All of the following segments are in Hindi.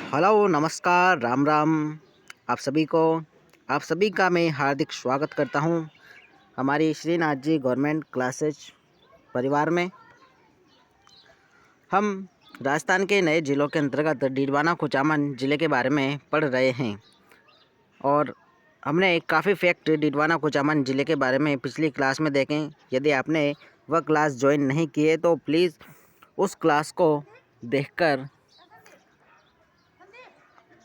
हेलो, नमस्कार, राम राम। आप सभी का मैं हार्दिक स्वागत करता हूं हमारी श्रीनाथ जी गवर्नमेंट क्लासेज परिवार में। हम राजस्थान के नए ज़िलों के अंतर्गत डीडवाना कुचामन ज़िले के बारे में पढ़ रहे हैं और हमने काफ़ी फैक्ट डीडवाना कुचामन ज़िले के बारे में पिछली क्लास में देखें। यदि आपने वह क्लास ज्वाइन नहीं की है तो प्लीज़ उस क्लास को देखकर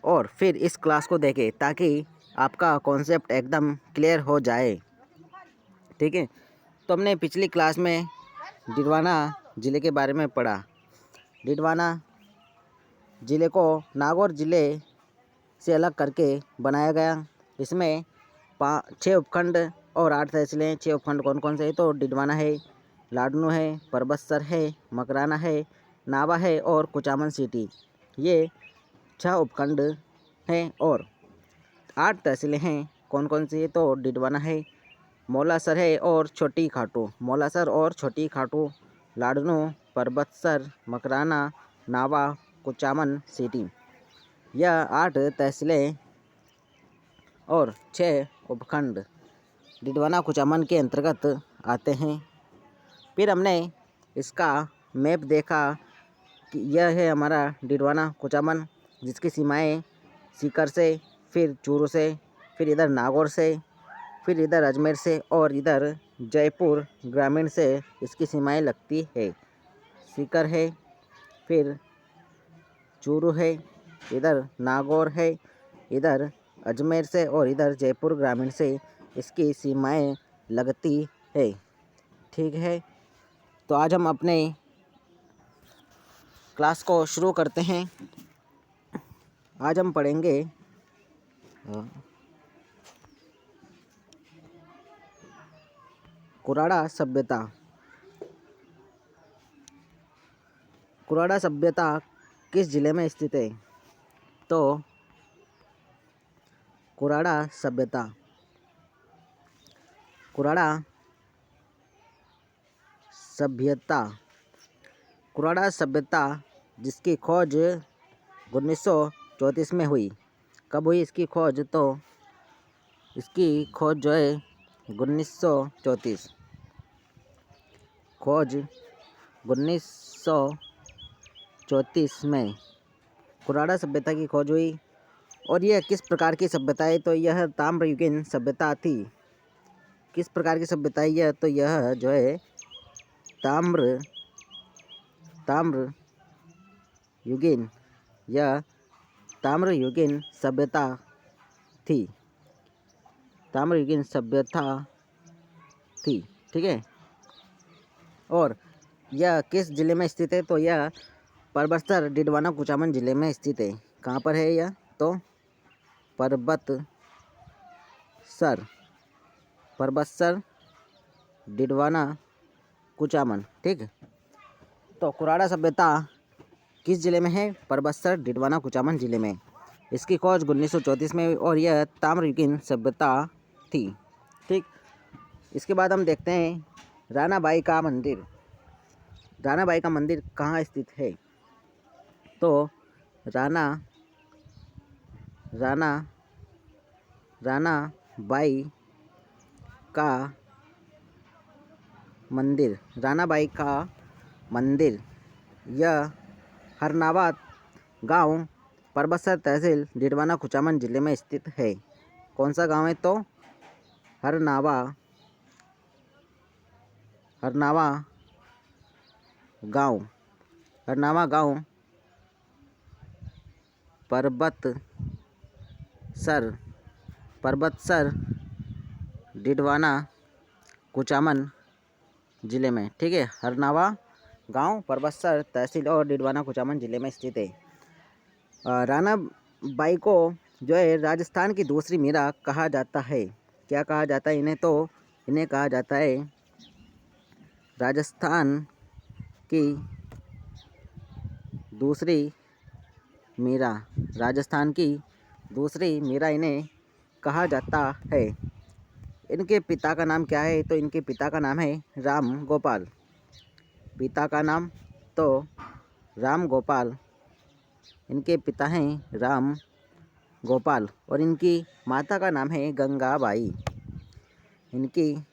और फिर इस क्लास को देखें ताकि आपका कॉन्सेप्ट एकदम क्लियर हो जाए। ठीक है, तो हमने पिछली क्लास में डीडवाना ज़िले के बारे में पढ़ा। डीडवाना ज़िले को नागौर ज़िले से अलग करके बनाया गया। इसमें 6 उपखंड और 8 तहसीलें। 6 उपखंड कौन कौन से हैं तो डीडवाना है, लाडनू है, परबतसर है, मकराना है, नावा है और कुचामन सिटी। ये 6 उपखंड हैं और 8 तहसीलें हैं। कौन कौन सी है तो डीडवाना है, मौलासर है और छोटी खाटू। मौलासर और छोटी खाटू, लाडनू, परबतसर, मकराना, नावा, कुचामन सिटी। यह 8 तहसीलें और 6 उपखंड डीडवाना कुचामन के अंतर्गत आते हैं। फिर हमने इसका मैप देखा कि यह है हमारा डीडवाना कुचामन, जिसकी सीमाएं सीकर से, फिर चूरू से, फिर इधर नागौर से, फिर इधर अजमेर से और इधर जयपुर ग्रामीण से इसकी सीमाएं लगती है। सीकर है, फिर चूरू है, इधर नागौर है, इधर अजमेर से और इधर जयपुर ग्रामीण से इसकी सीमाएं लगती है। ठीक है, तो आज हम अपने क्लास को शुरू करते हैं। आज हम पढ़ेंगे कुराड़ा सभ्यता। कुराड़ा सभ्यता किस जिले में स्थित है तो कुराड़ा सभ्यता कुराड़ा सभ्यता जिसकी खोज 1934 में हुई। कब हुई इसकी खोज तो इसकी खोज जो है 1934 खोज 1934 में कुराड़ा सभ्यता की खोज हुई। और यह किस प्रकार की सभ्यता है तो यह ताम्रयुगीन सभ्यता थी। किस प्रकार की सभ्यता है यह तो यह जो है ताम्रयुगीन सभ्यता थी। ठीक है, और यह किस जिले में स्थित है तो यह परबतसर डीडवाना कुचामन जिले में स्थित है। कहाँ पर है यह तो परबतसर डीडवाना कुचामन। ठीक, तो कुराड़ा सभ्यता किस जिले में है परबतसर डीडवाना कुचामन जिले में। इसकी खोज 1934 में हुई और यह ताम्रयुगीन सभ्यता थी। ठीक, इसके बाद हम देखते हैं रानाबाई का मंदिर। रानाबाई का मंदिर कहाँ स्थित है तो रानाबाई का मंदिर यह हरनावा गांव, परबतसर तहसील, डीडवाना कुचामन जिले में स्थित है। कौन सा गांव है तो हरनावा गांव परबतसर डीडवाना कुचामन जिले में। ठीक है, हरनावा गांव, परबतसर तहसील और डीडवाना कुचामन जिले में स्थित है। रानाबाई को जो है राजस्थान की दूसरी मीरा कहा जाता है। क्या कहा जाता है इन्हें तो इन्हें कहा जाता है राजस्थान की दूसरी मीरा इन्हें कहा जाता है। इनके पिता का नाम क्या है तो इनके पिता का नाम है राम गोपाल। पिता का नाम तो राम गोपाल इनके पिता हैं राम गोपाल और इनकी माता का नाम है गंगाबाई। इनकी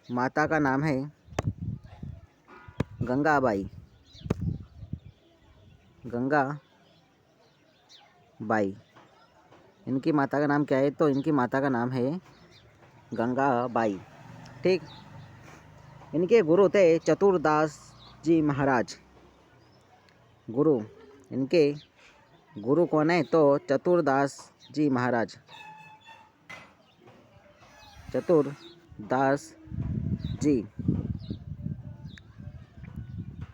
माता का नाम है गंगाबाई। गंगाबाई। इनकी माता का नाम क्या है? तो इनकी माता का नाम है गंगाबाई। ठीक। इनके गुरु थे चतुरदास जी महाराज। गुरु, इनके गुरु कौन है? तो चतुरदास जी महाराज। चतुरदास जी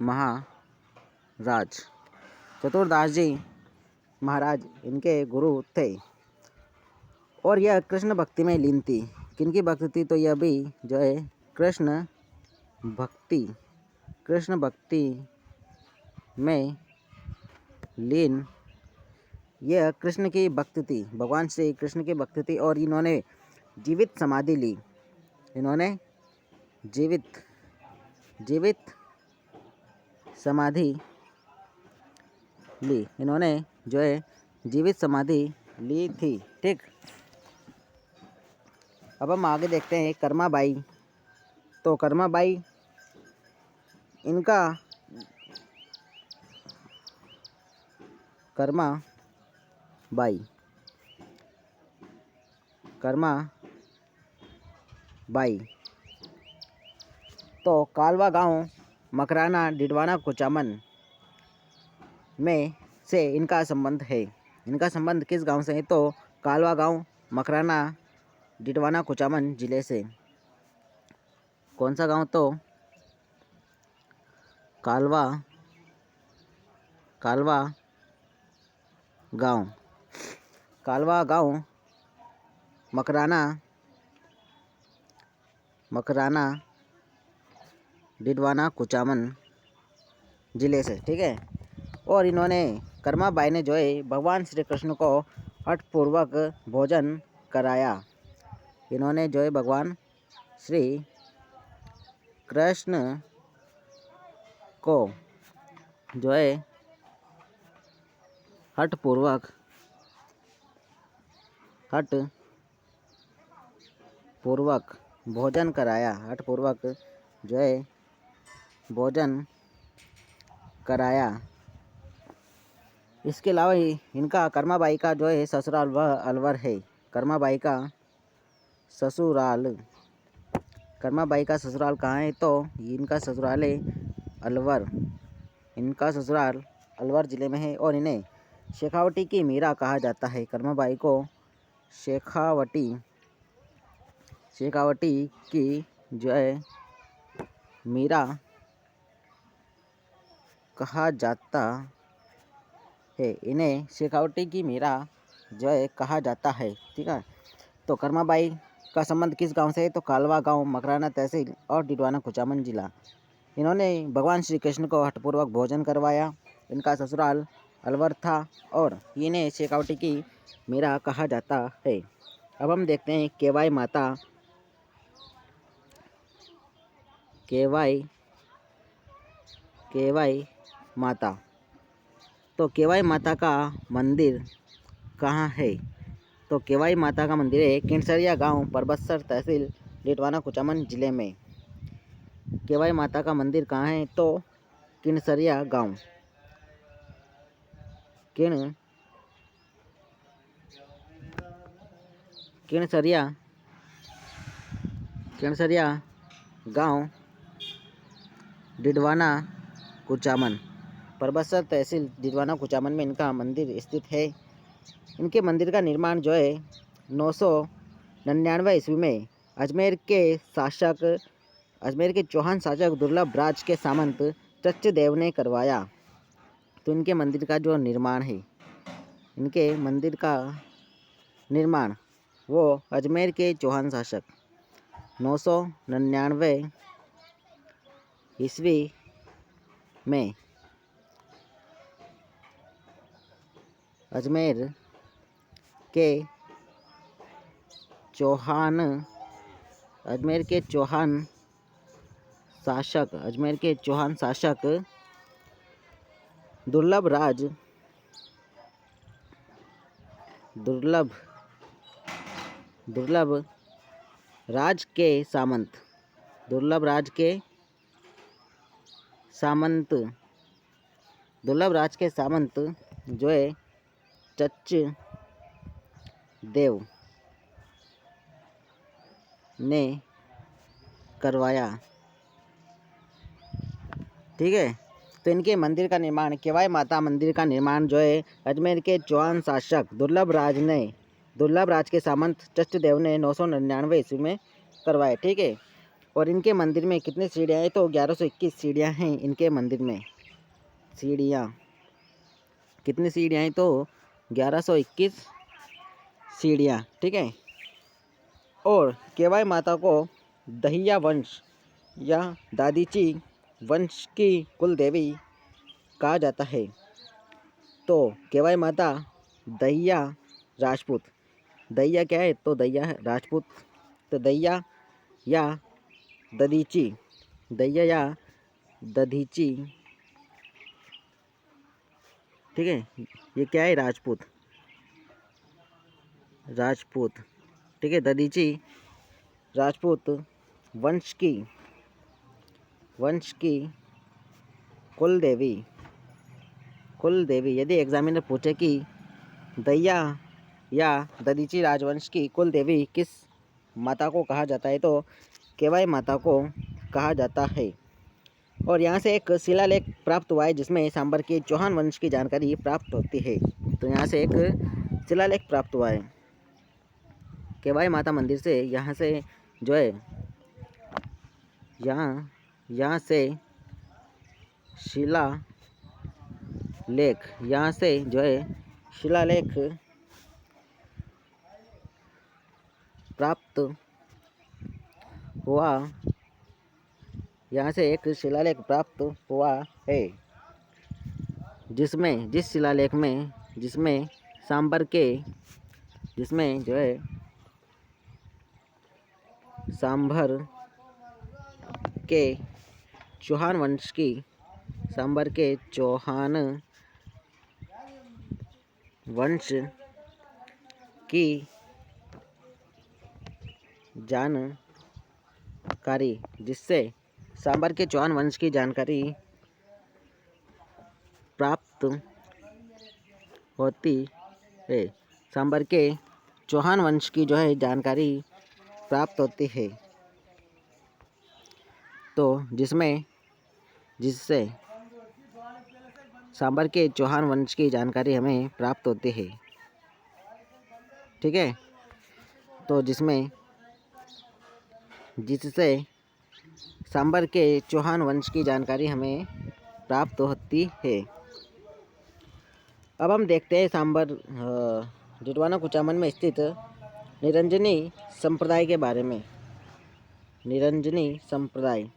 महाराज। चतुरदास जी महाराज इनके गुरु थे और यह कृष्ण भक्ति में लीन थी। किनकी भक्ति थी? तो यह भी जो है कृष्ण भक्ति में लीन, यह कृष्ण की भक्ति थी, भगवान श्री कृष्ण की भक्ति थी और इन्होंने जीवित समाधि ली। इन्होंने जीवित समाधि ली। इन्होंने जो है जीवित समाधि ली थी। ठीक। अब हम आगे देखते हैं कर्माबाई। तो कर्माबाई, इनका कर्माबाई तो कालवा गांव मकराना डिडवाना कुचामन में से इनका संबंध है। इनका संबंध किस गांव से है? तो कालवा गांव मकराना डिडवाना कुचामन जिले से। कौन सा गांव? तो कालवा गांव मकराना डिडवाना कुचामन जिले से। ठीक है। और इन्होंने कर्माबाई ने जो है भगवान श्री कृष्ण को हठपूर्वक भोजन कराया। इन्होंने जो है भगवान श्री कृष्ण को जो है हठपूर्वक भोजन कराया। हठपूर्वक जो है भोजन कराया। इसके अलावा ही इनका कर्माबाई का जो है ससुराल वह अलवर है। कर्माबाई का ससुराल कहाँ है? तो इनका ससुराल है अलवर। इनका ससुराल अलवर ज़िले में है और इन्हें शेखावटी की मीरा कहा जाता है। कर्माबाई को शेखावटी की जो है मीरा कहा जाता है। इन्हें शेखावटी की मीरा जो है कहा जाता है। ठीक है। तो कर्माबाई का संबंध किस गांव से है? तो कालवा गांव मकराना तहसील और डिडवाना कुचामन जिला। इन्होंने भगवान श्री कृष्ण को हठपूर्वक भोजन करवाया। इनका ससुराल अलवर था और इन्हें शेखावटी की मीरा कहा जाता है। अब हम देखते हैं केवाई माता। तो केवाई माता का मंदिर कहाँ है? तो केवाई माता का मंदिर है किनसरिया गांव परबत्सर तहसील डिडवाना कुचामन जिले में। केवाई माता का मंदिर कहाँ है? तो किनसरिया गांव गांव डिडवाना कुचामन परबत्सर तहसील डिडवाना कुचामन में इनका मंदिर स्थित है। इनके मंदिर का निर्माण जो है 999 ईस्वी में अजमेर के चौहान शासक दुर्लभ राज के सामंत चच्चदेव ने करवाया। तो इनके मंदिर का जो निर्माण है, इनके मंदिर का निर्माण वो अजमेर के चौहान शासक 999 ईस्वी में अजमेर के चौहान शासक दुर्लभ राज दुर्लभ दुर्लभ राज के सामंत, दुर्लभ राज के सामंत, दुर्लभ राज के सामंत जो है चच देव ने करवाया। ठीक है, तो इनके मंदिर का निर्माण, केवाई माता मंदिर का निर्माण जो है अजमेर के चौहान शासक दुर्लभ राज के सामंत चचदेव ने 999 ईस्वी में करवाए। ठीक है, और इनके मंदिर में कितनी सीढ़ियाँ हैं? तो 1121 सीढ़ियाँ हैं इनके मंदिर में। सीढ़ियाँ कितनी सीढ़ियाँ हैं? तो 1121 सीढ़ियाँ। ठीक है, और केवाई माता को दहिया वंश या दादीची वंश की कुल देवी कहा जाता है। तो केवाई माता दहिया राजपूत, दहिया क्या है? तो दहिया है राजपूत। तो दहिया या दधीची, दहिया या दधीची, ठीक है, ये क्या है? राजपूत, राजपूत। ठीक है, दधीची राजपूत वंश की कुल देवी। यदि एग्जामिनर पूछे कि दहिया या दधीची राजवंश की कुल देवी किस माता को कहा जाता है? तो केवाई माता को कहा जाता है। और यहाँ से एक शिलालेख प्राप्त हुआ है जिसमें सांबर के चौहान वंश की जानकारी प्राप्त होती है। तो यहाँ से एक शिलालेख प्राप्त हुआ है केवाई माता मंदिर से। यहाँ से जो है यहाँ से शिलालेख प्राप्त हुआ, यहाँ से एक शिलालेख प्राप्त हुआ है जिसमें सांबर के चौहान वंश की जानकारी, जिससे सांबर के चौहान वंश की जानकारी प्राप्त होती है। सांबर के चौहान वंश की जो है जानकारी प्राप्त होती है। तो जिससे सांबर के चौहान वंश की जानकारी हमें प्राप्त होती है। ठीक है, तो जिससे सांबर के चौहान वंश की जानकारी हमें प्राप्त होती है। अब हम देखते हैं सांबर डिडवाना कुचामन में स्थित निरंजनी संप्रदाय के बारे में। निरंजनी संप्रदाय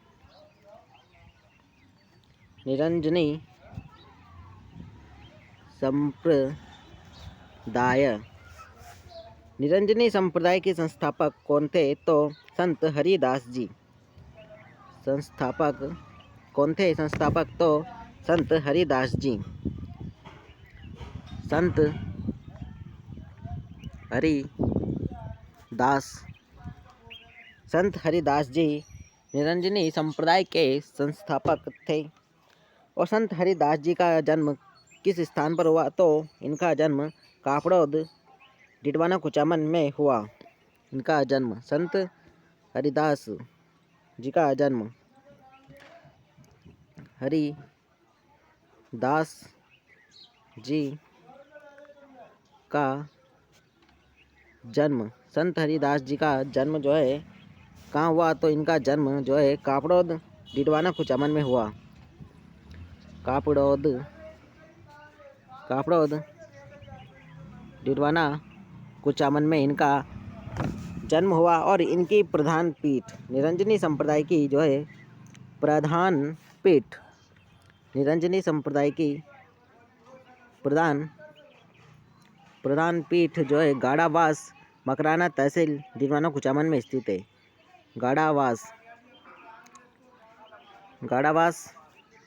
निरंजनी संप्रदाय के संस्थापक कौन थे? तो संत हरिदास जी। संस्थापक कौन थे? संस्थापक तो संत हरिदास जी। संत हरिदास जी निरंजनी संप्रदाय के संस्थापक थे। और संत हरिदास जी का जन्म किस स्थान पर हुआ? तो इनका जन्म कापड़ौद डिडवाना कुचामन में हुआ। इनका जन्म, संत हरिदास जी का जन्म, हरिदास जी का जन्म, संत हरिदास जी का जन्म जो है कहाँ हुआ? तो इनका जन्म जो है कापड़ौद डिडवाना कुचामन में हुआ। कापड़ौद डिडवाना कुचामन में इनका जन्म हुआ। और इनकी प्रधान पीठ, निरंजनी संप्रदाय की जो है प्रधान पीठ जो है गाड़ावास मकराना तहसील डिडवाना कुचामन में स्थित है। गाड़ावास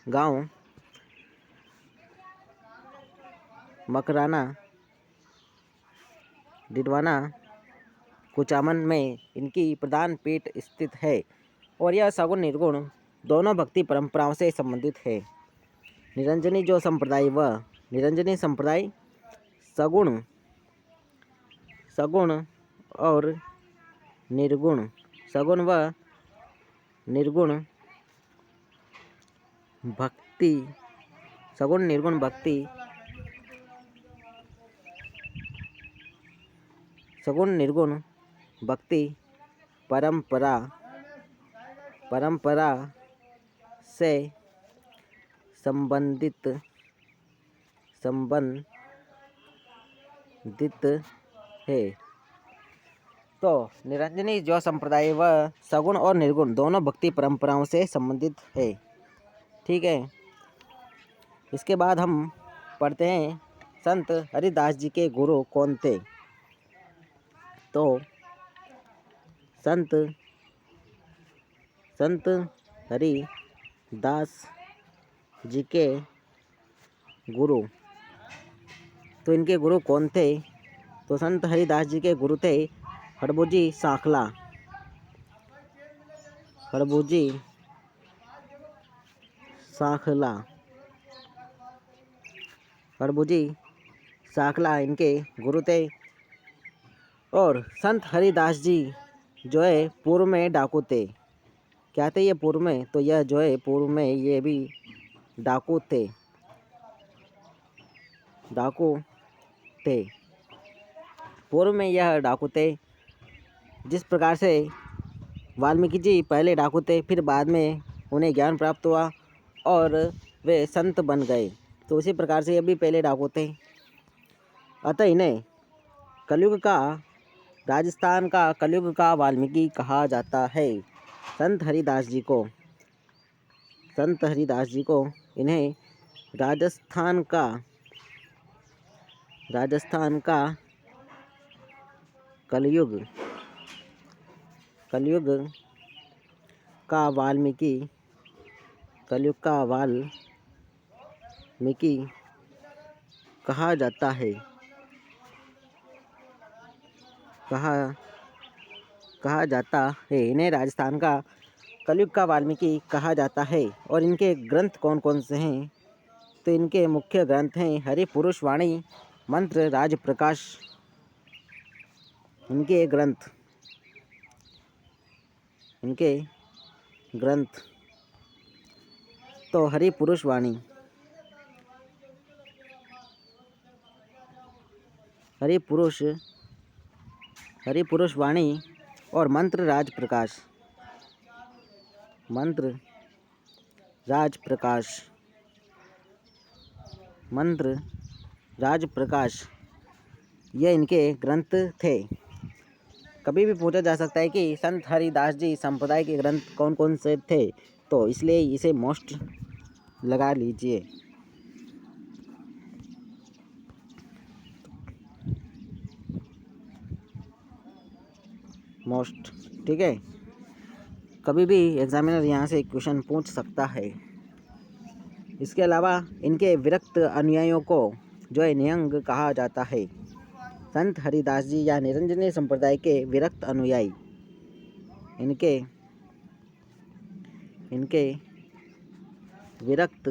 गांव मकराना डिडवाना कुचामन में इनकी प्रधान पीठ स्थित है और यह सगुण निर्गुण दोनों भक्ति परंपराओं से संबंधित है। निरंजनी जो संप्रदाय व निरंजनी संप्रदाय सगुण सगुण और निर्गुण सगुण व निर्गुण भक्ति सगुण निर्गुण भक्ति सगुण निर्गुण भक्ति परंपरा से संबंधित है। तो निरंजनी जो संप्रदाय व सगुण और निर्गुण दोनों भक्ति परंपराओं से संबंधित है। ठीक है, इसके बाद हम पढ़ते हैं संत हरिदास जी के गुरु कौन थे। तो संत हरिदास जी के गुरु, तो इनके गुरु कौन थे? तो संत हरिदास जी के गुरु थे हरभुजी सांखला। हरभुजी सांखला इनके गुरु थे। और संत हरिदास जी जो है पूर्व में डाकू थे। क्या थे ये पूर्व में? तो यह जो है पूर्व में ये भी डाकू थे। पूर्व में यह डाकू थे। जिस प्रकार से वाल्मीकि जी पहले डाकू थे, फिर बाद में उन्हें ज्ञान प्राप्त हुआ और वे संत बन गए, तो उसी प्रकार से ये भी पहले डाकू थे। अतः इन्हें कलयुग का राजस्थान का कलयुग का वाल्मीकि कहा जाता है। संत हरिदास जी को इन्हें राजस्थान का कलयुग का वाल्मीकि कहा जाता है। इन्हें राजस्थान का कलयुग का वाल्मीकि कहा जाता है। और इनके ग्रंथ कौन कौन से हैं? तो इनके मुख्य ग्रंथ हैं हरि पुरुष वाणी, मंत्र, राज प्रकाश। इनके ग्रंथ तो हरि पुरुष वाणी और मंत्र राज प्रकाश ये इनके ग्रंथ थे। कभी भी पूछा जा सकता है कि संत हरिदास जी संप्रदाय के ग्रंथ कौन कौन से थे, तो इसलिए इसे मोस्ट लगा लीजिए। मोस्ट, ठीक है। कभी भी एग्जामिनर यहाँ से क्वेश्चन पूछ सकता है। इसके अलावा इनके विरक्त अनुयायियों को जो है निहंग कहा जाता है। संत हरिदास जी या निरंजनी संप्रदाय के विरक्त अनुयायी इनके विरक्त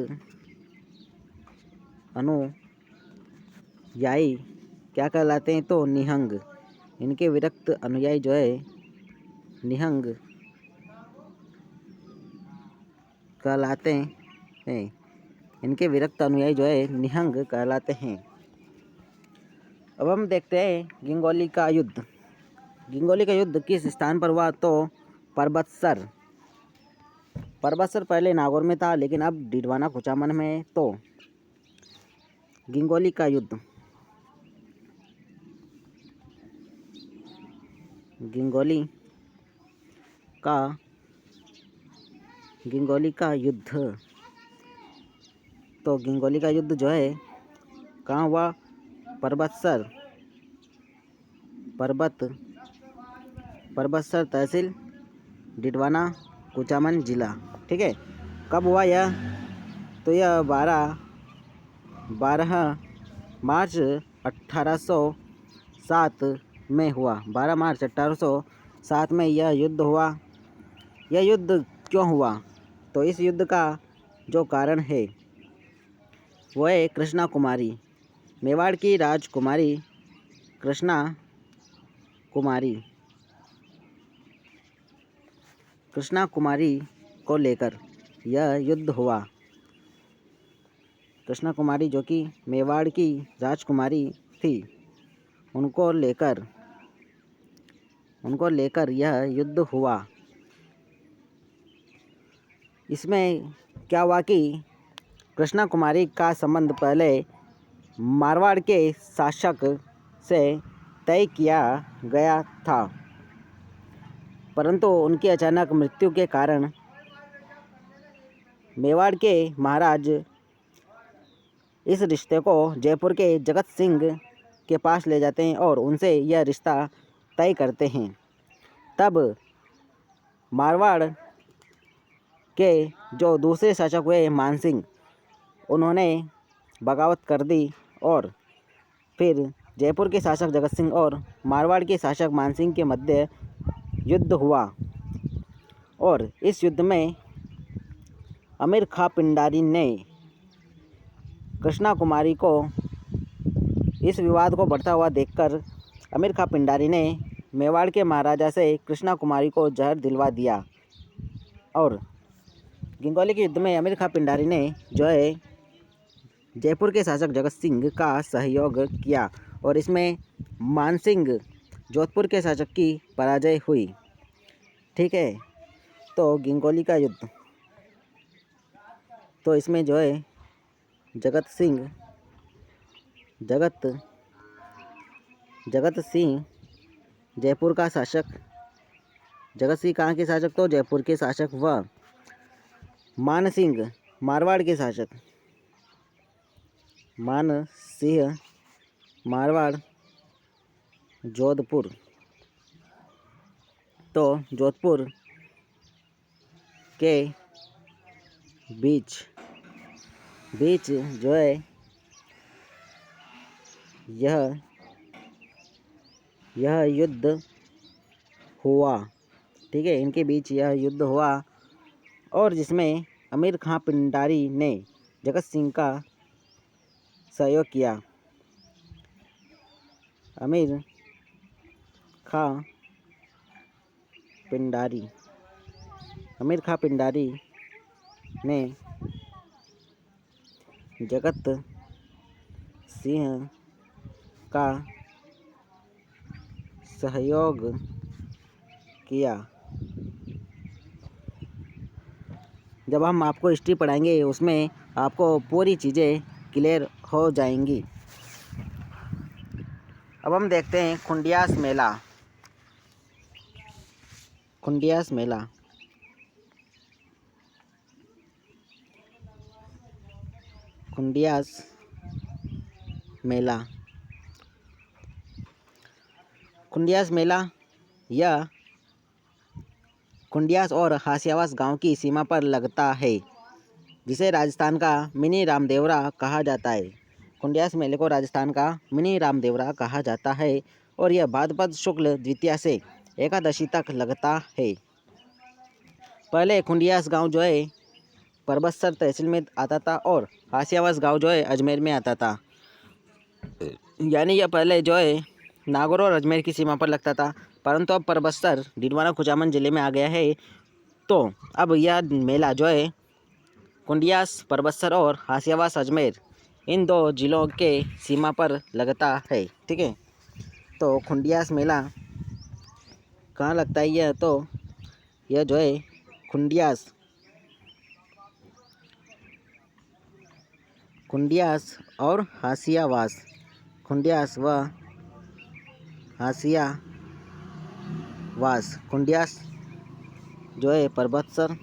अनुयायी क्या कहलाते हैं? तो निहंग। इनके विरक्त अनुयायी जो है निहंग कहलाते हैं। इनके विरक्त अनुयायी जो है निहंग कहलाते हैं। अब हम देखते हैं गिंगोली का युद्ध। गिंगोली का युद्ध किस स्थान पर हुआ? तो परबतसर पहले नागौर में था, लेकिन अब डिडवाना कुचामन में है। तो गिंगोली का युद्ध तो गिंगोली का युद्ध जो है कहाँ हुआ? परबतसर तहसील, डिडवाना कुचामन जिला। ठीक है। कब हुआ यह? तो यह 12 मार्च 1860 1807 में हुआ। 12 मार्च 1807 में यह युद्ध हुआ। यह युद्ध क्यों हुआ? तो इस युद्ध का जो कारण है वो है कृष्णा कुमारी, मेवाड़ की राजकुमारी कृष्णा कुमारी, कृष्णा कुमारी को लेकर यह युद्ध हुआ। कृष्णा कुमारी जो कि मेवाड़ की राजकुमारी थी, उनको लेकर यह युद्ध हुआ। इसमें क्या हुआ कि कृष्णा कुमारी का संबंध पहले मारवाड़ के शासक से तय किया गया था, परंतु उनकी अचानक मृत्यु के कारण मेवाड़ के महाराज इस रिश्ते को जयपुर के जगत सिंह के पास ले जाते हैं और उनसे यह रिश्ता तय करते हैं। तब मारवाड़ के जो दूसरे शासक हुए मानसिंह, उन्होंने बगावत कर दी और फिर जयपुर के शासक जगत सिंह और मारवाड़ के शासक मानसिंह के मध्य युद्ध हुआ। और इस युद्ध में अमीर खां पिंडारी ने कृष्णा कुमारी को, इस विवाद को बढ़ता हुआ देखकर अमीर खां पिंडारी ने मेवाड़ के महाराजा से कृष्णा कुमारी को जहर दिलवा दिया। और गंगौली के युद्ध में अमीर खां पिंडारी ने जो है जयपुर के शासक जगत सिंह का सहयोग किया और इसमें मानसिंह जोधपुर के शासक की पराजय हुई। ठीक है, तो गंगौली का युद्ध, तो इसमें जो है जगत सिंह जयपुर का शासक, जगत सिंह कहाँ के शासक? तो जयपुर के शासक व मानसिंह मारवाड़ के शासक, मानसिंह मारवाड़ जोधपुर, तो जोधपुर के बीच जो है यह युद्ध हुआ। ठीक है, इनके बीच यह युद्ध हुआ और जिसमें अमीर खां पिंडारी ने जगत सिंह का सहयोग किया। अमीर खां पिंडारी ने जगत सिंह का सहयोग किया। जब हम आपको हिस्ट्री पढ़ाएंगे उसमें आपको पूरी चीज़ें क्लियर हो जाएंगी। अब हम देखते हैं खुंडियास मेला। खुंडियास मेला यह खुंडियास और हासियावास गांव की सीमा पर लगता है, जिसे राजस्थान का मिनी रामदेवरा कहा जाता है। खुंडियास मेले को राजस्थान का मिनी रामदेवरा कहा जाता है और यह भाद्रपद शुक्ल द्वितीया से एकादशी तक लगता है। पहले खुंडियास गांव जो है परबतसर तहसील में आता था और हासियावास गांव जो है अजमेर में आता था। यानी यह पहले जो है नागौर और अजमेर की सीमा पर लगता था, परंतु अब परबतसर डिडवाना कुचामन जिले में आ गया है। तो अब यह मेला जो है खुंडियास, परबतसर और हासियावास अजमेर, इन दो जिलों के सीमा पर लगता है। ठीक है, तो खुंडियास मेला कहाँ लगता है? यह तो यह जो है खुंडियास और हासियावास, खुंडियास व हासियावास, खुंडियास जो है परबतसर,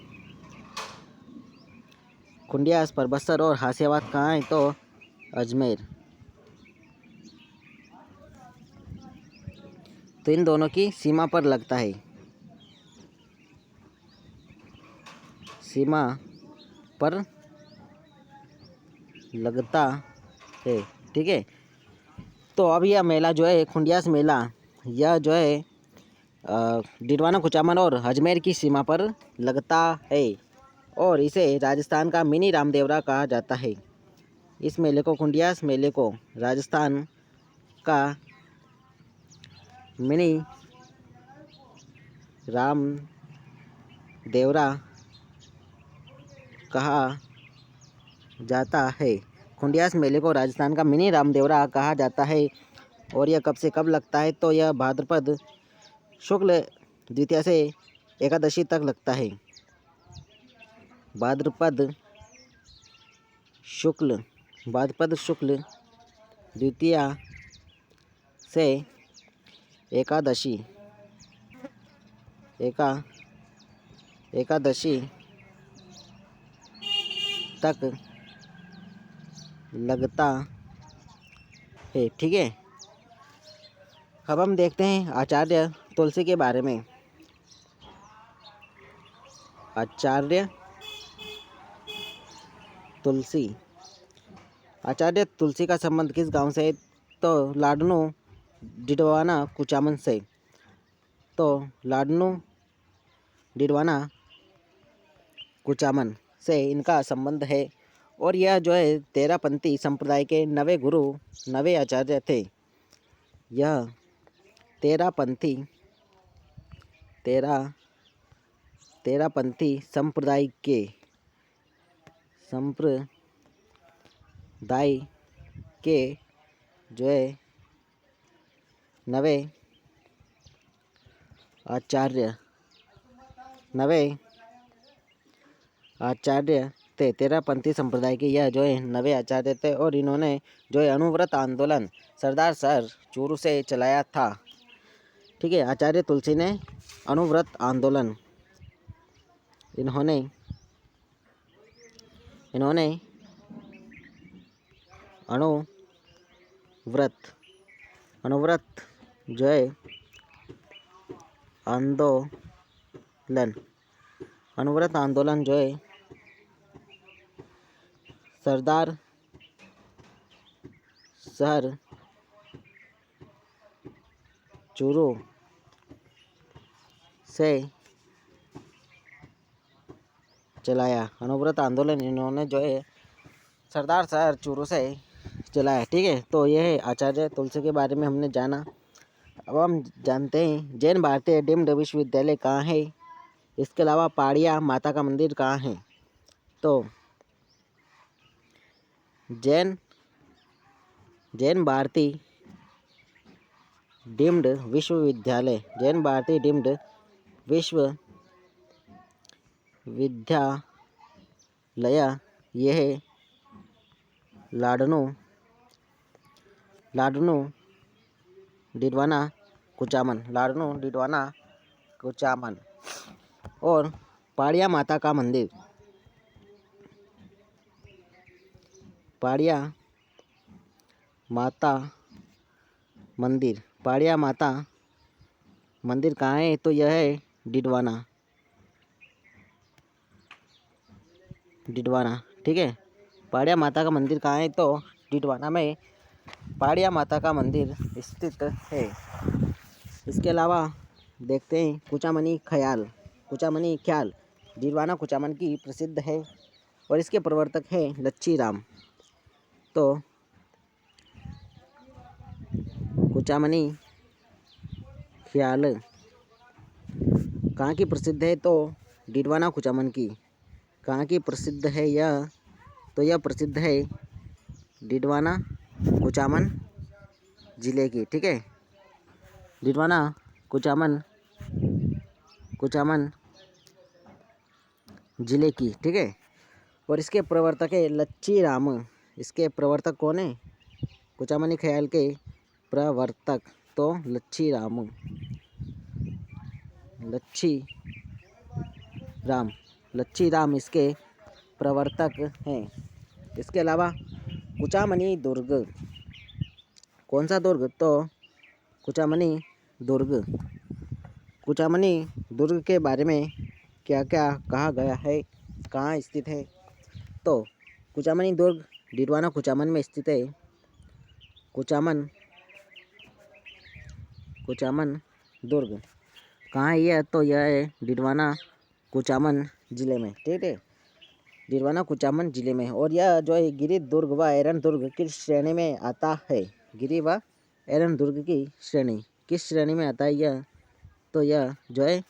खुंडियास, परबतसर और हासियावास कहाँ है? तो अजमेर। तो इन दोनों की सीमा पर लगता है, सीमा पर लगता है। ठीक है, तो तो अब यह मेला जो है खुंडियास मेला, यह जो है डिडवाना कुचामन और अजमेर की सीमा पर लगता है और इसे राजस्थान का मिनी रामदेवरा कहा जाता है। इस मेले को खुंडियास मेले को राजस्थान का मिनी रामदेवरा कहा जाता है। खुंडियास मेले को राजस्थान का मिनी रामदेवरा कहा जाता है और यह कब से कब लगता है, तो यह भाद्रपद शुक्ल द्वितीया से एकादशी तक लगता है। भाद्रपद शुक्ल द्वितीया से एकादशी तक लगता है। ठीक है, अब हम देखते हैं आचार्य तुलसी के बारे में। आचार्य तुलसी का संबंध किस गांव से है, तो लाडनू डिडवाना कुचामन से। तो लाडनू डिडवाना कुचामन से इनका संबंध है और यह जो है तेरापंथी संप्रदाय के नवे आचार्य थे। यह तेरापंथी संप्रदाय के जो है नवे आचार्य थे। तेरापंथी संप्रदाय के यह जो है नवे आचार्य थे और इन्होंने जो है अनुव्रत आंदोलन सरदार सर चूरू से चलाया था। ठीक है, आचार्य तुलसी ने अनुव्रत आंदोलन इन्होंने अनुव्रत जो है आंदोलन जो है सरदार शहर चूरू से चलाया। अनुव्रत आंदोलन इन्होंने जो है सरदार शहर चूरू से चलाया। ठीक है, तो यह है आचार्य तुलसी के बारे में हमने जाना। अब हम जानते हैं जैन भारतीय डीम्ड विश्वविद्यालय कहाँ है, इसके अलावा पाड़िया माता का मंदिर कहाँ है। तो जैन भारती डीम्ड विश्वविद्यालय यह है लाडनू डिडवाना कुचामन और पाड़िया माता मंदिर कहाँ है, तो यह है डिडवाना। ठीक है, पाड़िया माता का मंदिर कहाँ है, तो डिडवाना में पाड़िया माता का मंदिर स्थित है। इसके अलावा देखते हैं कुचामनी ख्याल डिडवाना कुचामन की प्रसिद्ध है और इसके प्रवर्तक है लच्छी राम। तो कुचामनी ख्याल कहाँ की प्रसिद्ध है, तो डिडवाना कुचामन की। कहाँ की प्रसिद्ध है यह, तो यह प्रसिद्ध है डिडवाना कुचामन जिले की। ठीक है, डिडवाना कुचामन जिले की। ठीक है, और इसके प्रवर्तक है लच्छी राम। इसके प्रवर्तक कौन है, कुचामनी ख्याल के प्रवर्तक, तो लच्छी राम इसके प्रवर्तक हैं। इसके अलावा कुचामनी दुर्ग, कौन सा दुर्ग, तो कुचामनी दुर्ग के बारे में क्या क्या कहा गया है, कहाँ स्थित है, तो कुचामनी दुर्ग डिडवाना कुचामन में स्थित है। कुचामन कुचामन दुर्ग कहाँ है यह? तो यह है डिडवाना कुचामन ज़िले में, ठीक है, डिडवाना कुचामन ज़िले में। और यह जो है गिरि दुर्ग व एरन दुर्ग किस श्रेणी में आता है? गिरि व एरन दुर्ग की श्रेणी किस श्रेणी में आता है यह? तो यह जो है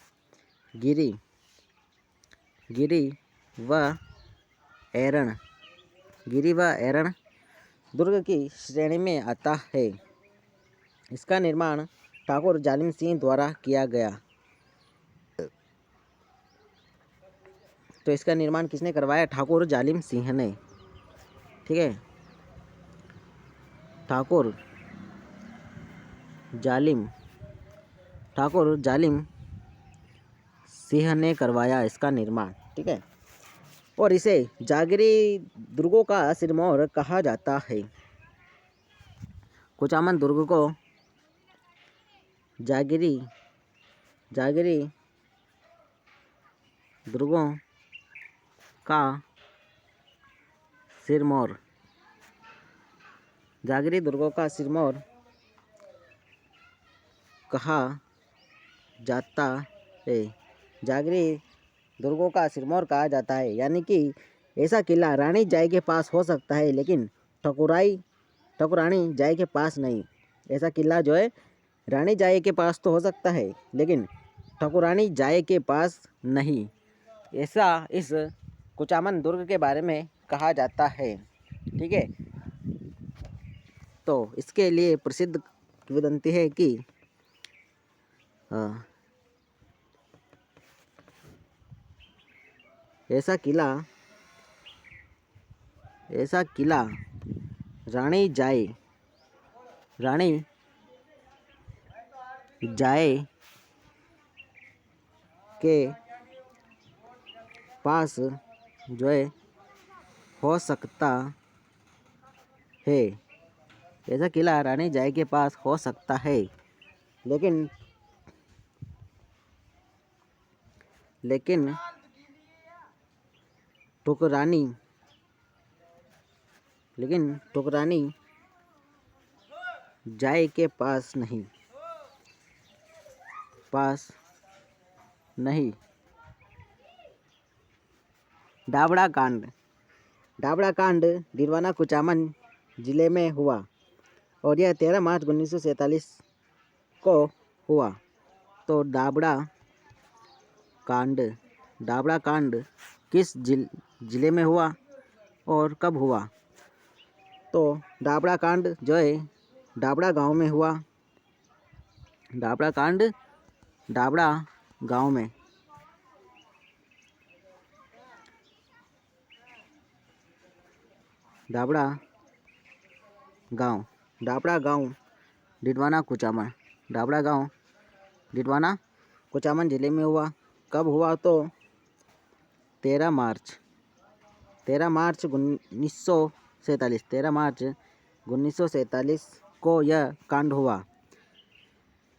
गिरि व एरन दुर्ग की श्रेणी में आता है। इसका निर्माण ठाकुर जालिम सिंह द्वारा किया गया। तो इसका निर्माण किसने करवाया? ठाकुर जालिम सिंह ने, ठीक है, ठाकुर जालिम सिंह ने करवाया इसका निर्माण, ठीक है। और इसे जागीरी दुर्गों का सिरमौर कहा जाता है। कुचामन दुर्ग को जागीरी दुर्गों का सिरमौर कहा जाता है। जागीरी दुर्गों का सिरमौर कहा जाता है, यानी कि ऐसा किला रानी जाई के पास हो सकता है लेकिन ठकुरानी जाई के पास नहीं। ऐसा किला जो है रानी जाई के पास तो हो सकता है लेकिन ठकुरानी जाई के पास नहीं, ऐसा इस कुचामन दुर्ग के बारे में कहा जाता है, ठीक है। तो इसके लिए प्रसिद्ध किंवदंती है कि ऐसा किला रानी जाए के पास जो है हो सकता है। ऐसा किला रानी जाए के पास हो सकता है लेकिन ठकुरानी जाए के पास नहीं। डाबड़ा कांड डिडवाना कुचामन जिले में हुआ और यह 13 मार्च 1947 को हुआ। तो डाबड़ा कांड किस जिले में हुआ और कब हुआ? तो डाबड़ा कांड जो है डाबड़ा गांव में हुआ। डाबड़ा कांड डाबड़ा गांव में, डाबड़ा गांव डिडवाना कुचामन जिले में हुआ। कब हुआ? तो 13 मार्च 1947 को यह कांड हुआ।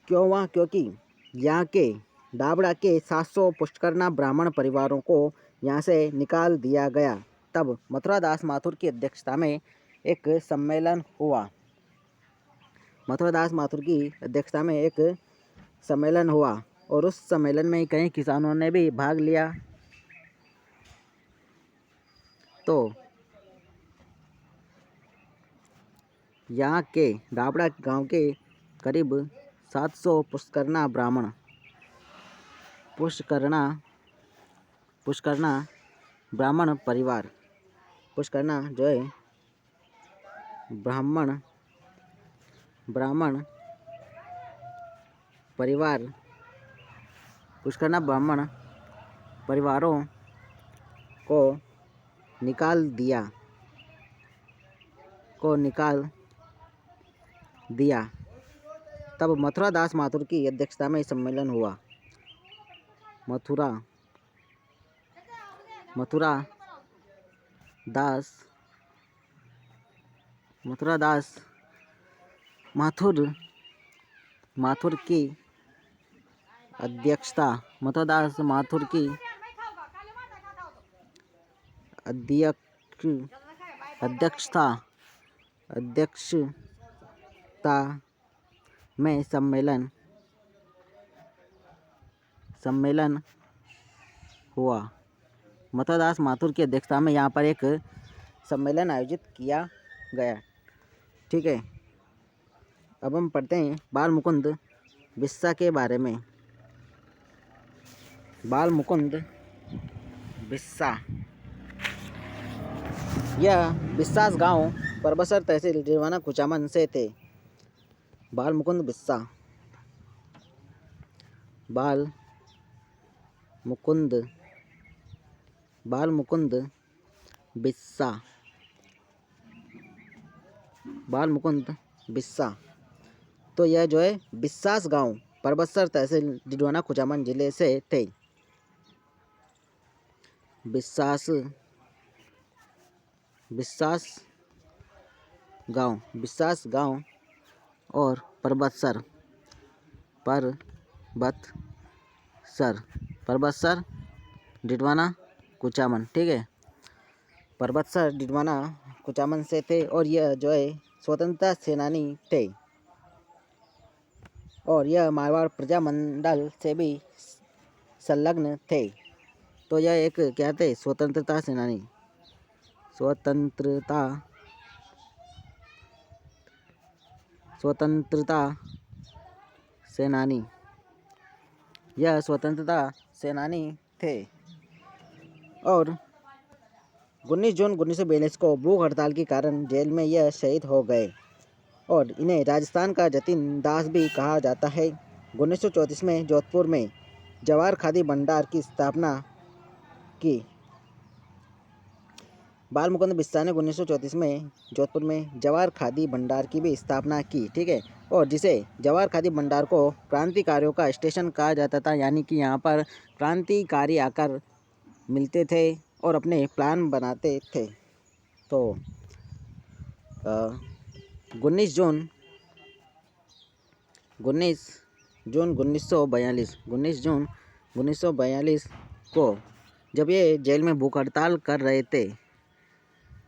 क्यों हुआ? क्योंकि यहाँ के डाबड़ा के 700 पुष्करना ब्राह्मण परिवारों को यहाँ से निकाल दिया गया। तब मथुरादास माथुर की अध्यक्षता में एक सम्मेलन हुआ और उस सम्मेलन में कई किसानों ने भी भाग लिया। तो यहाँ के डाबड़ा गांव के करीब 700 पुष्करना ब्राह्मण परिवार, पुष्करना जो है ब्राह्मण परिवार, पुष्करना ब्राह्मण परिवारों को निकाल दिया। तब मथुरादास माथुर की अध्यक्षता में सम्मेलन हुआ। मथुरादास माथुर की अध्यक्षता में सम्मेलन सम्मेलन हुआ। मथुरदास माथुर की अध्यक्षता में यहाँ पर एक सम्मेलन आयोजित किया गया। ठीक है, अब हम पढ़ते हैं बाल मुकुंद बिस्सा के बारे में। बाल मुकुंद बिस्सा यह बिस्सास गांव परबसर तहसील डिडवाना कुचामन से थे। बाल मुकुंद बिस्सा, बाल मुकुंद बिस्सा, बाल मुकुंद बिस्सा। तो यह जो है बिस्सास गांव परबसर तहसील डिडवाना कुचामन जिले से थे। बिस्सास गांव और परबतसर डिडवाना कुचामन। ठीक है, परबतसर डिडवाना कुचामन से थे और यह जो है स्वतंत्रता सेनानी थे और यह मारवाड़ प्रजा मंडल से भी संलग्न थे। तो यह एक क्या थे? स्वतंत्रता सेनानी। यह स्वतंत्रता सेनानी थे और 19 जून 1942 को भूख हड़ताल के कारण जेल में यह शहीद हो गए और इन्हें राजस्थान का जतिन दास भी कहा जाता है। 1934 में जोधपुर में जवाहर खादी भंडार की स्थापना की। बाल मुकुंद बिस्सा ने 1934 में जोधपुर में जवाहर खादी भंडार की भी स्थापना की। ठीक है, और जिसे जवाहर खादी भंडार को क्रांतिकारियों का स्टेशन कहा जाता था, यानी कि यहाँ पर क्रांतिकारी आकर मिलते थे और अपने प्लान बनाते थे। तो 19 जून 1942 को जब ये जेल में भूख हड़ताल कर रहे थे,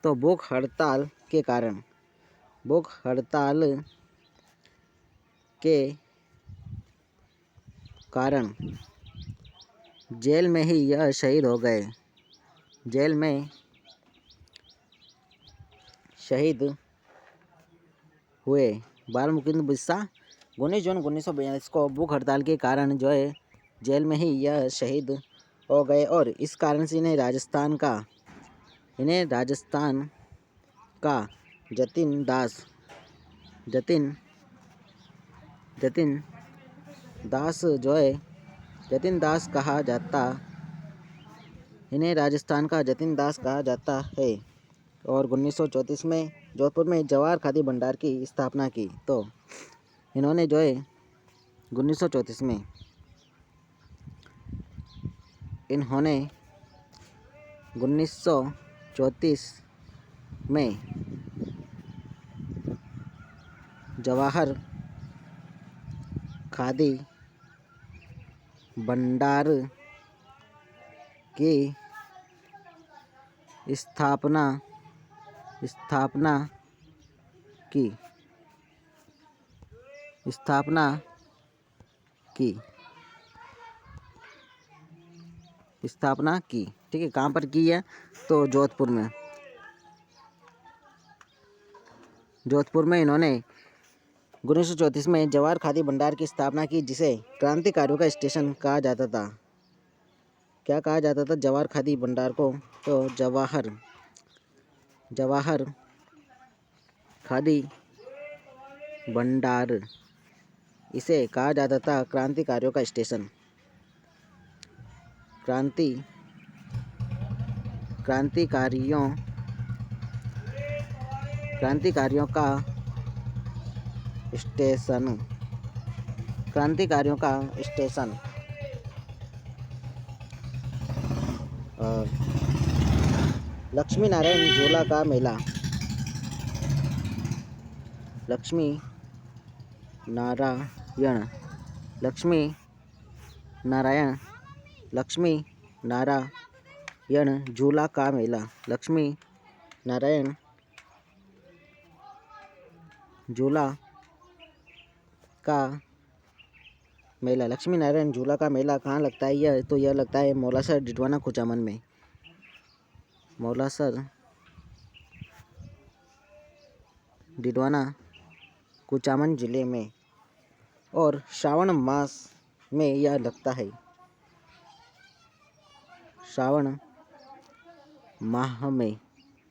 तो भूख हड़ताल के कारण जेल में ही यह शहीद हो गए। जेल में शहीद हुए। बाल मुकुंद बिस्सा 19 जून 1942 को भूख हड़ताल के कारण जो है जेल में ही यह शहीद हो गए और इस कारण से इन्हें राजस्थान का जतिन दास कहा जाता। इन्हें राजस्थान का जतिन दास कहा जाता है और 1934 में जोधपुर में जवाहर खादी भंडार की स्थापना की। तो इन्होंने जो है 1934 में जवाहर खादी भंडार की स्थापना की। ठीक है, कहाँ पर की है? तो जोधपुर में इन्होंने 1934 में जवाहर खादी भंडार की स्थापना की, जिसे क्रांतिकारियों का स्टेशन कहा जाता था। क्या कहा जाता था जवाहर खादी भंडार को? तो जवाहर खादी भंडार, इसे कहा जाता था क्रांतिकारियों का स्टेशन। क्रांतिकारियों का स्टेशन। लक्ष्मी नारायण झूला का मेला। लक्ष्मी नारायण झूला का मेला। लक्ष्मी नारायण झूला का मेला, लक्ष्मी नारायण झूला का मेला कहाँ लगता है? यह लगता है मौलासर डिडवाना कुचामन में। मौलासर डिडवाना कुचामन ज़िले में, और श्रावण मास में यह लगता है। श्रावण माह में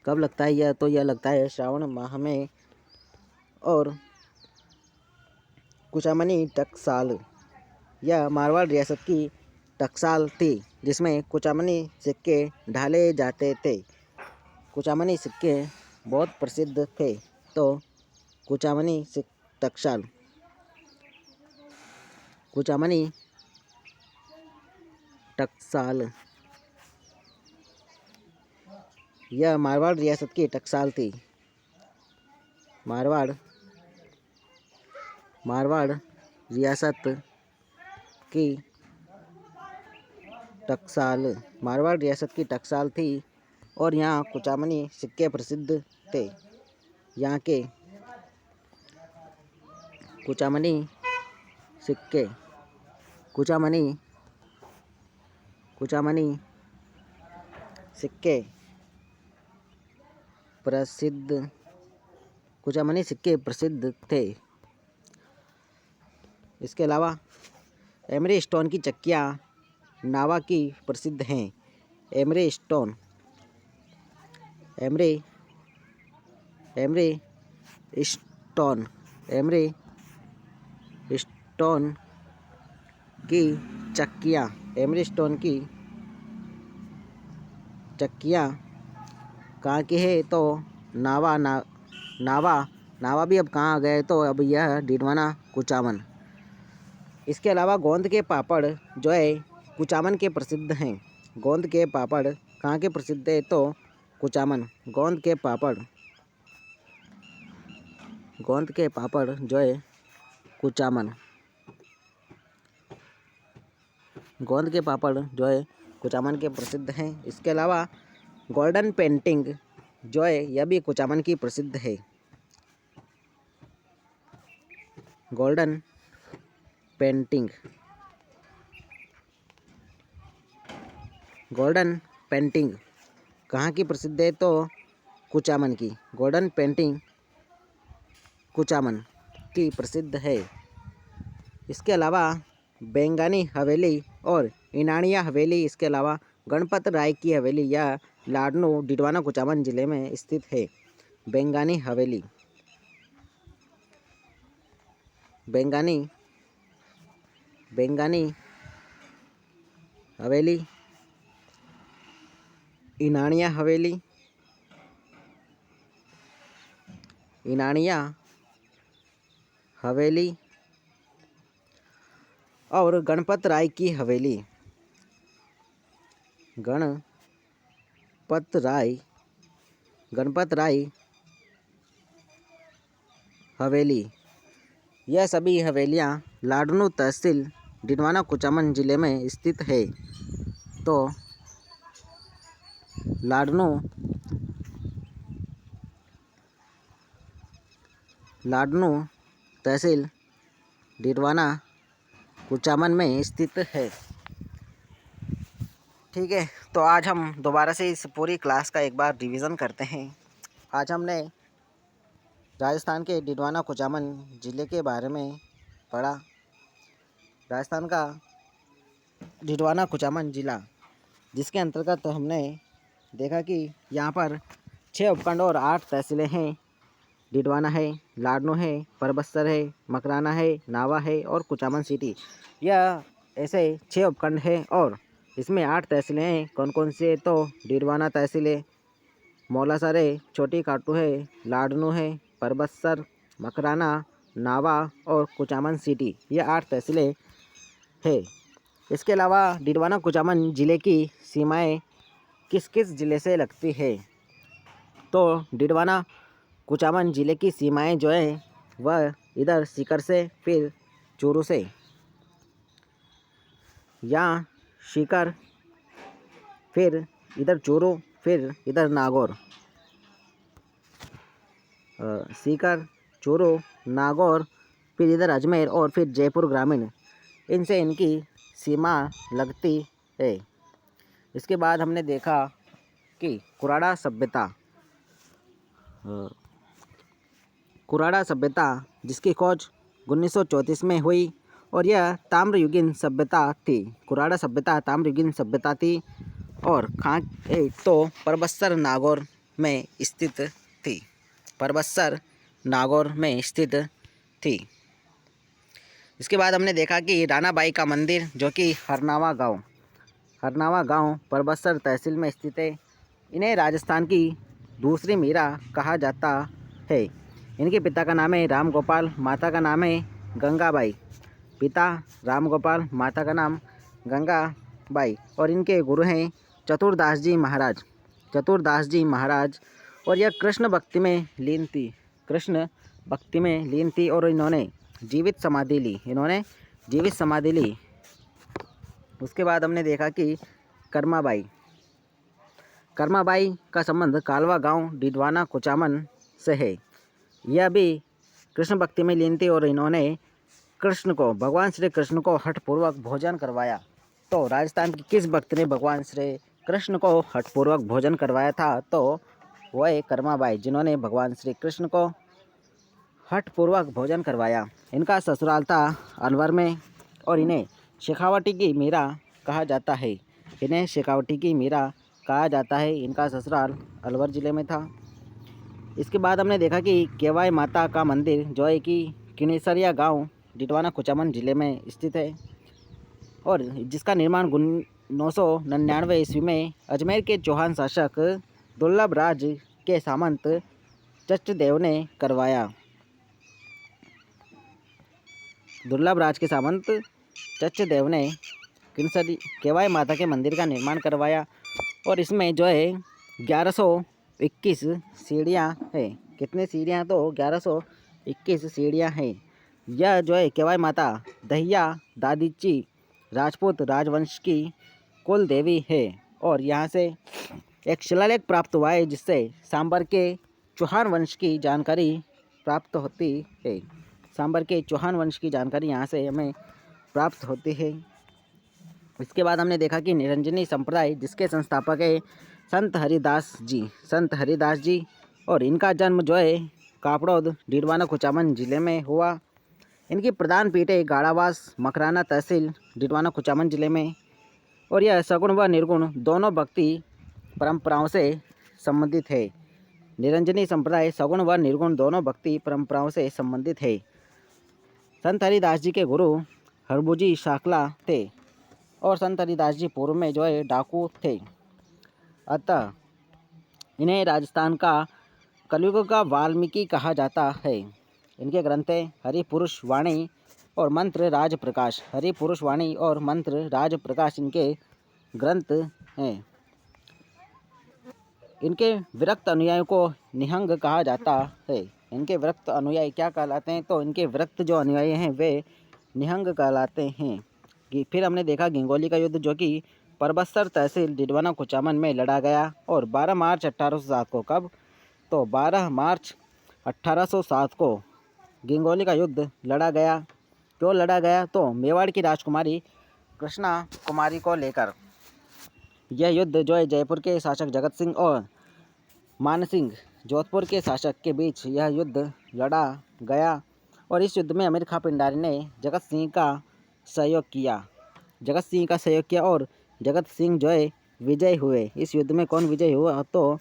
कब लगता है? यह लगता है श्रावण माह में। और कुचामनी टकसाल, यह मारवाड़ रियासत की टकसाल थी जिसमें कुचामनी सिक्के ढाले जाते थे। कुचामनी सिक्के बहुत प्रसिद्ध थे, तो कुचामनी टकसाल, कुचामनी टकसाल, यह मारवाड़ रियासत की टकसाल थी। मारवाड़ रियासत की टकसाल, मारवाड़ रियासत की टकसाल थी, और यहाँ कुचामनी सिक्के प्रसिद्ध थे। यहाँ के कुचामनी सिक्के, कुचामनी सिक्के प्रसिद्ध थे। इसके अलावा एमरे स्टोन की चक्कियाँ नावा की प्रसिद्ध हैं। एमरे स्टोन की चक्कियाँ, एमरे स्टोन की चक्कियाँ कहाँ की है? तो नावा भी अब कहाँ आ गए? तो अब यह डिडवाना कुचामन। इसके अलावा गोंद के पापड़ जो है कुचामन के प्रसिद्ध हैं। गोंद के पापड़ कहाँ के प्रसिद्ध है? तो कुचामन। गोंद के पापड़ जो है कुचामन। गोंद के पापड़ जो है कुचामन के प्रसिद्ध हैं। इसके अलावा गोल्डन पेंटिंग जो है यह भी कुचामन की प्रसिद्ध है। गोल्डन पेंटिंग कहाँ की प्रसिद्ध है? तो कुचामन की। गोल्डन पेंटिंग कुचामन की प्रसिद्ध है। इसके अलावा बेंगानी हवेली और इनानिया हवेली, इसके अलावा गणपत राय की हवेली, यह लाडनू डिडवाना कुचामन जिले में स्थित है। बेंगानी हवेली, इनानिया हवेली और गणपत राय की हवेली। गणपत राय हवेली, यह सभी हवेलियाँ लाडनू तहसील डिडवाना कुचामन जिले में स्थित है। तो लाडनू तहसील डिडवाना कुचामन में स्थित है। ठीक है, तो आज हम दोबारा से इस पूरी क्लास का एक बार रिवीजन करते हैं। आज हमने राजस्थान के डिडवाना कुचामन ज़िले के बारे में पढ़ा। राजस्थान का डिडवाना कुचामन ज़िला, जिसके अंतर्गत हमने देखा कि यहाँ पर 6 उपखंड और 8 तहसीलें हैं। डिडवाना है, लाडनू है, परबत्सर है, मकराना है, नावा है और कुचामन सिटी। यह ऐसे 6 उपखंड हैं और इसमें 8 तहसीलें हैं। कौन कौन से है? तो डिडवाना तहसील है, मौलासर है, छोटी काटू है, लाडनू है, परबत्सर, मकराना, नावा और कुचामन सिटी, ये 8 तहसीलें हैं। इसके अलावा डिडवाना कुचामन ज़िले की सीमाएं किस किस ज़िले से लगती है? तो डिडवाना कुचामन ज़िले की सीमाएं जो है वह इधर सीकर से, फिर चूरू से, यहाँ सीकर, फिर इधर चूरू, फिर इधर नागौर। सीकर, चूरू, नागौर, फिर इधर अजमेर और फिर जयपुर ग्रामीण, इनसे इनकी सीमा लगती है। इसके बाद हमने देखा कि कुराड़ा सभ्यता जिसकी खोज 1934 में हुई और यह ताम्रयुगीन सभ्यता थी। कुराड़ा सभ्यता ताम्रयुगीन सभ्यता थी और तो परबत्सर नागौर में स्थित थी। परबत्सर नागौर में स्थित थी। इसके बाद हमने देखा कि रानाबाई का मंदिर जो कि हरनावा गांव परबत्सर तहसील में स्थित है। इन्हें राजस्थान की दूसरी मीरा कहा जाता है। इनके पिता का नाम है राम गोपाल, माता का नाम है गंगाबाई। पिता राम गोपाल, माता का नाम गंगाबाई और इनके गुरु हैं चतुरदास जी महाराज और यह कृष्ण भक्ति में लीन थी और इन्होंने जीवित समाधि ली। उसके बाद हमने देखा कि कर्माबाई का संबंध कालवा गांव डिडवाना कुचामन से है। यह भी कृष्ण भक्ति में लीन थी और इन्होंने भगवान श्री कृष्ण को हठपूर्वक भोजन करवाया। तो राजस्थान की किस भक्त ने भगवान श्री कृष्ण को हठपूर्वक भोजन करवाया था? तो वह है कर्माबाई, जिन्होंने भगवान श्री कृष्ण को हठपूर्वक भोजन करवाया। इनका ससुराल था अलवर में और इन्हें शेखावटी की मीरा कहा जाता है। इनका ससुराल अलवर ज़िले में था। इसके बाद हमने देखा कि केवाई माता का मंदिर जो है कि किनेसरिया गांव डिडवाना कुचामन ज़िले में स्थित है और जिसका निर्माण 999 ईस्वी में अजमेर के चौहान शासक दुर्लभ राज के सामंत चचदेव ने करवाया। केवाई माता के मंदिर का निर्माण करवाया और इसमें जो है 1121 सीढ़ियाँ हैं। कितने सीढ़ियाँ? तो 1121 सीढ़ियाँ हैं। यह जो है केवाई माता दहिया दादीची राजपूत राजवंश की कुल देवी है और यहाँ से एक शिलालेख प्राप्त हुआ है जिससे सांबर के चौहान वंश की जानकारी प्राप्त होती है। सांबर के चौहान वंश की जानकारी यहाँ से हमें प्राप्त होती है। इसके बाद हमने देखा कि निरंजनी संप्रदाय जिसके संस्थापक है संत हरिदास जी और इनका जन्म जो है कापड़ौद डिडवाना कुचामन ज़िले में हुआ। इनकी प्रधान पीठ है गाड़ावास मकराना तहसील डिडवाना कुचामन ज़िले में और यह सगुण व निर्गुण दोनों भक्ति परंपराओं से संबंधित है। निरंजनी संप्रदाय सगुण व निर्गुण दोनों भक्ति परंपराओं से संबंधित है। संत हरिदास जी के गुरु हरबुजी शाकला थे और संत हरिदास जी पूर्व में जो है डाकू थे। अतः इन्हें राजस्थान का कलयुग का वाल्मीकि कहा जाता है। इनके ग्रंथ हैं हरिपुरुष वाणी और मंत्र राज प्रकाश इनके ग्रंथ हैं। इनके विरक्त अनुयायियों को निहंग कहा जाता है। इनके विरक्त अनुयायी क्या कहलाते हैं? तो इनके विरक्त जो अनुयायी हैं वे निहंग कहलाते हैं। फिर हमने देखा गिंगोली का युद्ध जो कि परबत्सर तहसील डिडवाना कुचामन में लड़ा गया और 12 मार्च 1807 को कब? तो 12 मार्च 1807 को गिंगोली का युद्ध लड़ा गया। क्यों लड़ा गया? तो मेवाड़ की राजकुमारी कृष्णा कुमारी को लेकर। यह युद्ध जो है जयपुर के शासक जगत सिंह और मानसिंह जोधपुर के शासक के बीच यह युद्ध लड़ा गया और इस युद्ध में अमीर खां पिंडारी ने जगत सिंह का सहयोग किया और जगत सिंह जो है विजय हुए। इस युद्ध में कौन विजय हुआ? तो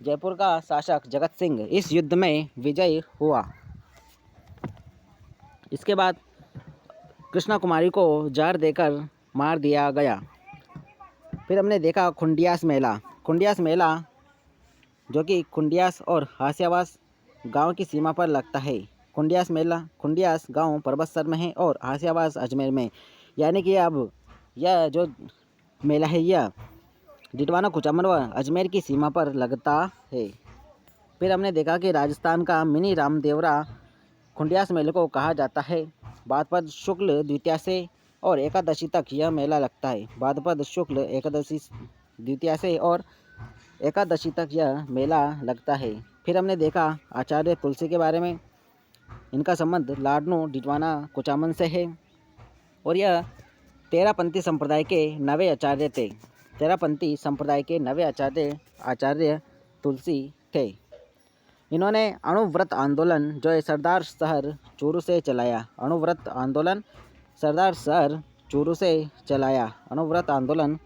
जयपुर का शासक जगत सिंह इस युद्ध में विजय हुआ। इसके बाद कृष्णा कुमारी को जहर देकर मार दिया गया। फिर हमने देखा खुंडियास मेला जो कि खुंडियास और हास्यावास गांव की सीमा पर लगता है। खुंडियास गांव परबत्सर में है और हास्यावास अजमेर में, यानी कि अब यह जो मेला है यह डिडवाना कुचामन व अजमेर की सीमा पर लगता है। फिर हमने देखा कि राजस्थान का मिनी रामदेवरा खुंडियास मेले को कहा जाता है। भाद्रपद शुक्ल द्वितीया से और एकादशी तक यह मेला लगता है। भाद्रपद शुक्ल एकादशी द्वितीया से और एकादशी तक यह मेला लगता है। फिर हमने देखा आचार्य तुलसी के बारे में। इनका संबंध लाडनू डिडवाना कुचामन से है और यह तेरापंथी संप्रदाय के नवे आचार्य थे। तेरापंथी संप्रदाय के नवे आचार्य तुलसी थे। इन्होंने अणुव्रत आंदोलन जो है सरदार शहर चूरू से चलाया। अणुव्रत आंदोलन सरदार शहर चूरू से चलाया। अणुव्रत आंदोलन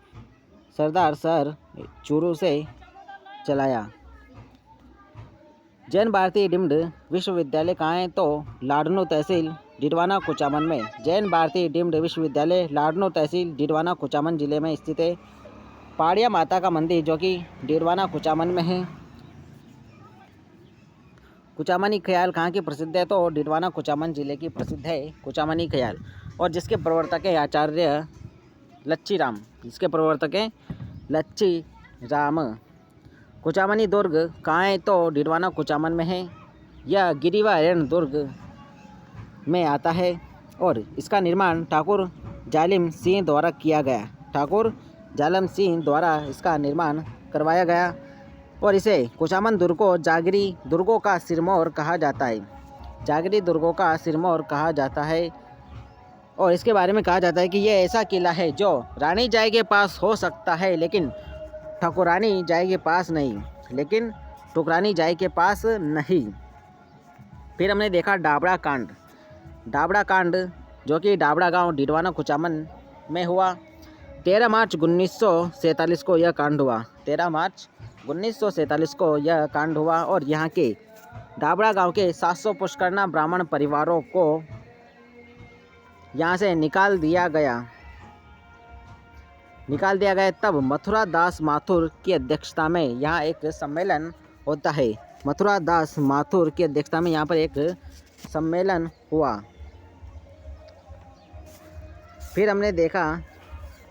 सरदार शहर चूरू से चलाया। जैन भारती डीम्ड विश्वविद्यालय कहाँ है? तो लाडनू तहसील डिडवाना कुचामन में। जैन भारती डीम्ड विश्वविद्यालय लाडनू तहसील डिडवाना कुचामन जिले में स्थित है। पाड़िया माता का मंदिर जो कि डिडवाना कुचामन में है। कुचामनी ख्याल कहाँ की प्रसिद्ध है? तो डिडवाना कुचामन जिले की प्रसिद्ध है कुचामनी ख्याल, और जिसके प्रवर्तक है आचार्य लच्छी राम। जिसके प्रवर्तक है लच्छी राम। कुचामनी दुर्ग कहाँ है? तो डिडवाना कुचामन में है। यह गिरिवारण दुर्ग में आता है और इसका निर्माण ठाकुर जालिम सिंह द्वारा किया गया। ठाकुर जालिम सिंह द्वारा इसका निर्माण करवाया गया और इसे कुचामन दुर्ग को जागरी दुर्गों का सिरमौर कहा जाता है। जागरी दुर्गों का सिरमौर कहा जाता है और इसके बारे में कहा जाता है कि यह ऐसा किला है जो रानी जाय के पास हो सकता है लेकिन ठाकुरानी जाय के पास नहीं, लेकिन ठुकरानी जाय के पास नहीं। फिर हमने देखा डाबड़ा कांड। डाबड़ा कांड जो कि डाबड़ा गांव डिडवाना कुचामन में हुआ। 13 मार्च 1947 को यह कांड हुआ। 13 मार्च 1947 को यह कांड हुआ और यहाँ के डाबड़ा गांव के 700 पुष्करना ब्राह्मण परिवारों को यहाँ से निकाल दिया गया। तब मथुरा दास माथुर की अध्यक्षता में यहाँ एक सम्मेलन होता है। मथुरा दास माथुर की अध्यक्षता में यहाँ पर एक सम्मेलन हुआ। फिर हमने देखा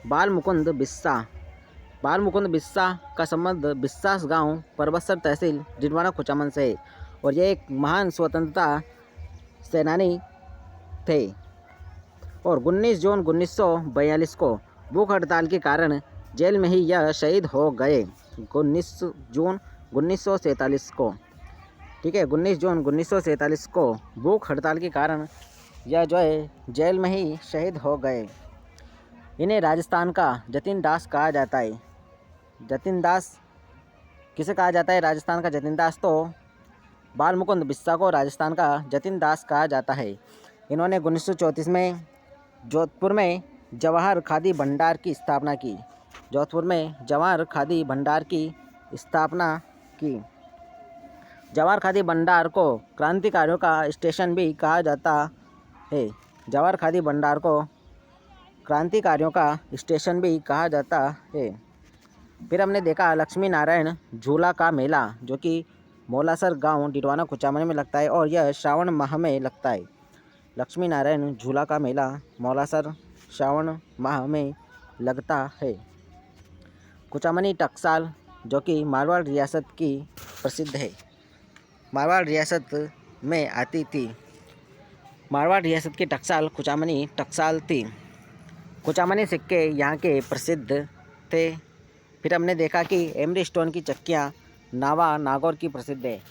बाल मुकुंद बिस्सा। बाल मुकुंद बिस्सा का संबंध बिस्सास गांव परबत्सर तहसील डिडवाना कुचामन से है और यह एक महान स्वतंत्रता सेनानी थे और 19 जून 1942 को भूख हड़ताल के कारण जेल में ही यह शहीद हो गए। 19 जून 1947 को, ठीक है, 19 जून 1947 को भूख हड़ताल के कारण यह जो है जेल में ही शहीद हो गए। इन्हें राजस्थान का जतिन दास कहा जाता है। जतिन दास किसे कहा जाता है? राजस्थान का जतिन दास। तो बाल मुकुंद बिस्सा को राजस्थान का जतिन दास कहा जाता है। इन्होंने 1934 में जोधपुर में जवाहर खादी भंडार की स्थापना की। जोधपुर में जवाहर खादी भंडार की स्थापना की। जवाहर खादी भंडार को क्रांतिकारियों का स्टेशन भी कहा जाता है। जवाहर खादी भंडार को क्रांतिकारियों का स्टेशन भी कहा जाता है। फिर हमने देखा लक्ष्मी नारायण झूला का मेला जो कि मौलासर गांव डिडवाना कुचामन में लगता है और यह श्रावण माह में लगता है। लक्ष्मी नारायण झूला का मेला मौलासर श्रावण माह में लगता है। कुचामनी टकसाल जो कि मारवाड़ रियासत की प्रसिद्ध है, मारवाड़ रियासत में आती थी। मारवाड़ रियासत की टकसाल कुचामनी टकसाल थी। कुचामनी सिक्के यहाँ के प्रसिद्ध थे। फिर हमने देखा कि एमरी स्टोन की चक्कियाँ नावा नागौर की प्रसिद्ध है।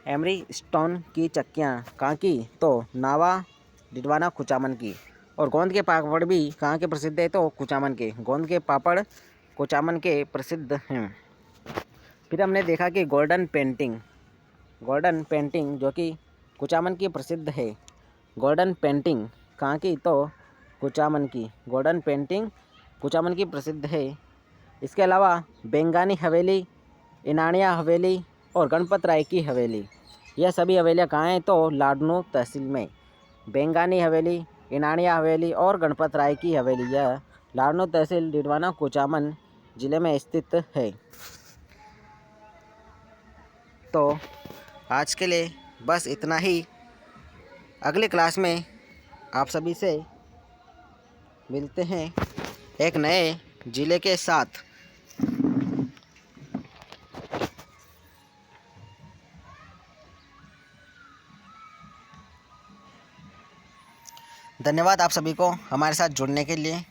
एमरी स्टोन की चक्कियाँ कहाँ की? तो नावा डिडवाना कुचामन की। और गोंद के पापड़ भी कहाँ के प्रसिद्ध है? तो कुचामन के। गोंद के पापड़ कुचामन के प्रसिद्ध हैं। फिर हमने देखा कि गोल्डन पेंटिंग जो कि कुचामन की प्रसिद्ध है। गोल्डन पेंटिंग कहाँ की? तो कुचामन की। गोल्डन पेंटिंग कुचामन की प्रसिद्ध है। इसके अलावा बेंगानी हवेली, इनानिया हवेली और गणपत राय की हवेली, यह सभी हवेलियाँ कहाँ हैं? तो लाडनू तहसील में। बेंगानी हवेली, इनानिया हवेली और गणपत राय की हवेली यह लाडनू तहसील डिडवाना कुचामन जिले में स्थित है। तो आज के लिए बस इतना ही। अगले क्लास में आप सभी से मिलते हैं एक नए जिले के साथ। धन्यवाद आप सभी को हमारे साथ जुड़ने के लिए।